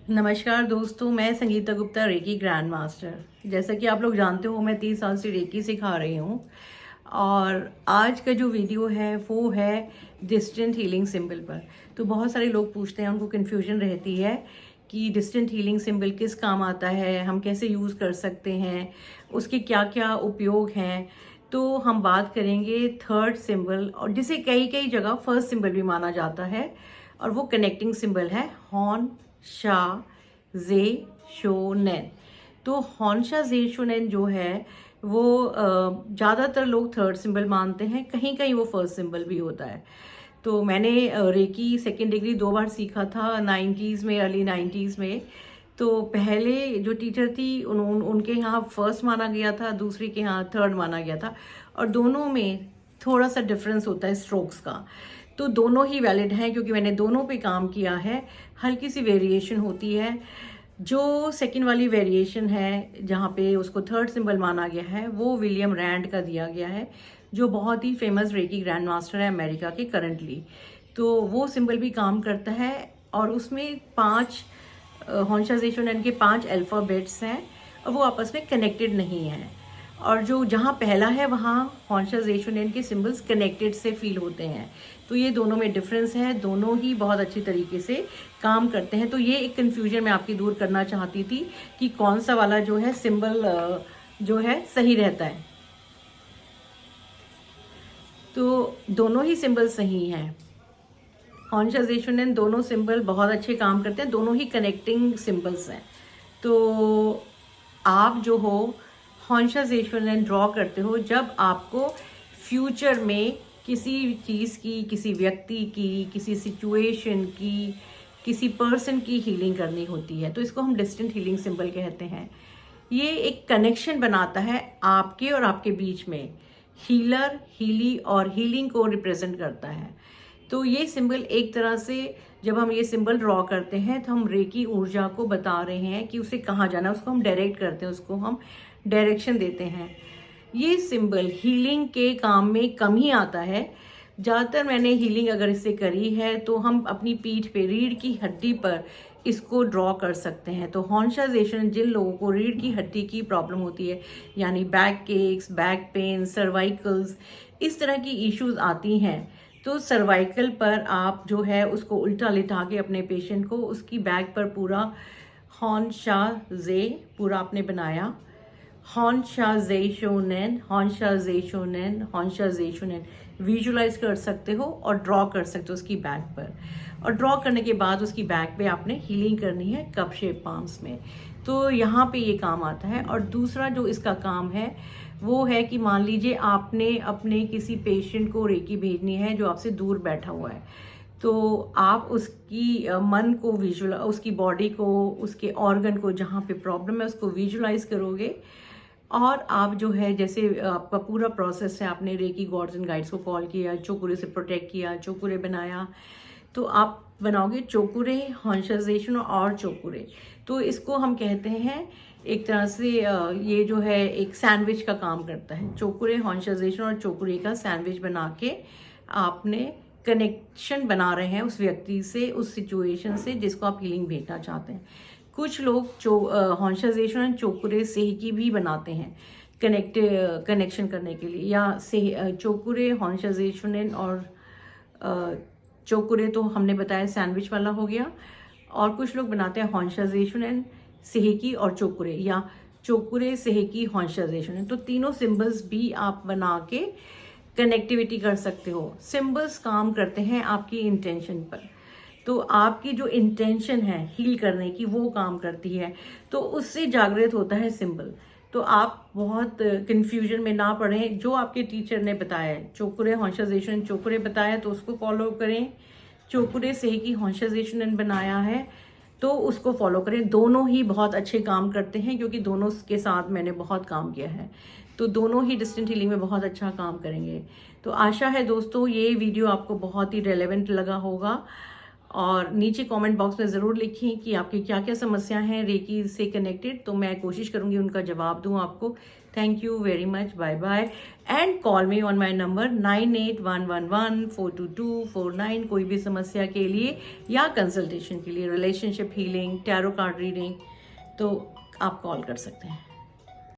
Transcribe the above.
नमस्कार दोस्तों, मैं Sangeeta Gupta, reiki grand master. जैसा कि आप लोग जानते हो, मैं 30 साल से रेकी सिखा रही हूँ। और आज का जो वीडियो है वो है डिस्टेंट हीलिंग सिंबल पर। तो बहुत सारे लोग पूछते हैं, उनको कन्फ्यूजन रहती है कि डिस्टेंट हीलिंग सिंबल किस काम आता है, हम कैसे यूज़ कर सकते हैं, उसके क्या क्या उपयोग हैं। तो हम बात करेंगे थर्ड सिंबल, और जिसे कई कई जगह फर्स्ट सिंबल भी माना जाता है, और वो कनेक्टिंग सिंबल है हॉन शा जे शो नेन। तो हॉन्शा जे शो नेन जो है वो ज़्यादातर लोग थर्ड सिंबल मानते हैं, कहीं कहीं वो फर्स्ट सिंबल भी होता है। तो मैंने रेकी सेकेंड डिग्री 2 बार सीखा था, 90s में, अर्ली 90s में। तो पहले जो टीचर थी उनके यहाँ फर्स्ट माना गया था, दूसरी के यहाँ थर्ड माना गया था, और दोनों में थोड़ा सा डिफरेंस होता है स्ट्रोक्स का। तो दोनों ही वैलिड हैं क्योंकि मैंने दोनों पे काम किया है। हल्की सी वेरिएशन होती है। जो सेकंड वाली वेरिएशन है जहाँ पे उसको थर्ड सिंबल माना गया है, वो विलियम रैंड का दिया गया है, जो बहुत ही फेमस रेकी ग्रैंड मास्टर है अमेरिका के करंटली। तो वो सिंबल भी काम करता है, और उसमें 5 हॉन्शाजेशन के 5 अल्फ़ाबेट्स हैं, और वो आपस में कनेक्टेड नहीं हैं। और जो जहाँ पहला है वहाँ हॉन्शाजेशन के सिंबल्स कनेक्टेड से फील होते हैं। तो ये दोनों में डिफरेंस है, दोनों ही बहुत अच्छी तरीके से काम करते हैं। तो ये एक कन्फ्यूजन मैं आपकी दूर करना चाहती थी कि कौन सा वाला जो है सिंबल जो है सही रहता है। तो दोनों ही सिंबल सही हैं। हॉन्शाजेशन दोनों सिंबल बहुत अच्छे काम करते हैं, दोनों ही कनेक्टिंग सिंबल्स हैं। तो आप जो हो हॉन्शाजेशन ड्रॉ करते हो जब आपको फ्यूचर में किसी चीज़ की, किसी व्यक्ति की, किसी सिचुएशन की, किसी पर्सन की हीलिंग करनी होती है। तो इसको हम डिस्टेंट हीलिंग सिंबल कहते हैं। ये एक कनेक्शन बनाता है आपके और आपके बीच में। हीलर, हीली और हीलिंग को रिप्रेजेंट करता है। तो ये सिंबल एक तरह से, जब हम ये सिंबल ड्रॉ करते हैं तो हम रेकी ऊर्जा को बता रहे हैं कि उसे कहाँ जाना है, उसको हम डायरेक्ट करते हैं, उसको हम डायरेक्शन देते हैं। ये सिंबल हीलिंग के काम में कम ही आता है। ज़्यादातर मैंने हीलिंग अगर इससे करी है तो हम अपनी पीठ पे, रीढ़ की हड्डी पर इसको ड्रॉ कर सकते हैं। तो हॉन्शाजेशन, जिन लोगों को रीढ़ की हड्डी की प्रॉब्लम होती है, यानी बैक केक्स, बैक पेन, सर्वाइकल्स, इस तरह की इश्यूज आती हैं, तो सर्वाइकल पर आप जो है उसको उल्टा लिटा के अपने पेशेंट को उसकी बैक पर पूरा हॉन शा जे पूरा आपने बनाया, हॉन शा जे शोनेन, हॉन शा जे शोनेन, हॉन शा जे शोनेन विजुलाइज कर सकते हो और ड्रॉ कर सकते हो उसकी बैक पर। और ड्रॉ करने के बाद उसकी बैक पे आपने हीलिंग करनी है कप शेप पाम्स में। तो यहाँ पे ये काम आता है। और दूसरा जो इसका काम है वो है कि मान लीजिए आपने अपने किसी पेशेंट को रेकी भेजनी है जो आपसे दूर बैठा हुआ है, तो आप उसकी मन को उसकी बॉडी को, उसके ऑर्गन को जहाँ पे प्रॉब्लम है उसको विजुलाइज करोगे। और आप जो है, जैसे आपका पूरा प्रोसेस है, आपने रेकी गॉड्स एंड गाइड्स को कॉल किया, चोकुरे से प्रोटेक्ट किया, चोकुरे बनाया, तो आप बनाओगे चोकुरे, हॉन्शाजेशन और चोकुरे। तो इसको हम कहते हैं एक तरह से ये जो है एक सैंडविच का काम करता है। चोकुरे, हॉन्शाजेशन और चोकुरे का सैंडविच बना के आपने कनेक्शन बना रहे हैं उस व्यक्ति से, उस सिचुएशन से जिसको आप हीलिंग भेजना चाहते हैं। कुछ लोग हॉन्शाजेशन और चोकुरे सेहकी भी बनाते हैं कनेक्शन करने के लिए, या चोकुरे, हॉन्शाजेशन और चोकुरे तो हमने बताया सैंडविच वाला हो गया। और कुछ लोग बनाते हैं हॉन्शाजेशन, सेहकी और चोकुरे, या चोकुरे, सेहकी, हॉन्शाजेशन। तो तीनों सिंबल्स भी आप बना के कनेक्टिविटी कर सकते हो। सिंबल्स काम करते हैं आपकी इंटेंशन पर। तो आपकी जो इंटेंशन है हील करने की, वो काम करती है, तो उससे जागृत होता है सिंबल। तो आप बहुत कंफ्यूजन में ना पड़ें। जो आपके टीचर ने बताया है, चोकुरे, हॉन्शाजेशन, चोकुरे बताया तो उसको फॉलो करें। चोकुरे सेहकी, हॉन्शाजेशन बनाया है तो उसको फॉलो करें। दोनों ही बहुत अच्छे काम करते हैं क्योंकि दोनों के साथ मैंने बहुत काम किया है। तो दोनों ही डिस्टेंट हीलिंग में बहुत अच्छा काम करेंगे। तो आशा है दोस्तों ये वीडियो आपको बहुत ही रेलेवेंट लगा होगा। और नीचे कमेंट बॉक्स में ज़रूर लिखें कि आपकी क्या क्या समस्या हैं रेकी से कनेक्टेड, तो मैं कोशिश करूँगी उनका जवाब दूँ आपको। Thank you very much. Bye bye. And call me on my number 9811142249 कोई भी समस्या के लिए या कंसल्टेशन के लिए, relationship healing, tarot card reading, तो आप कॉल कर सकते हैं.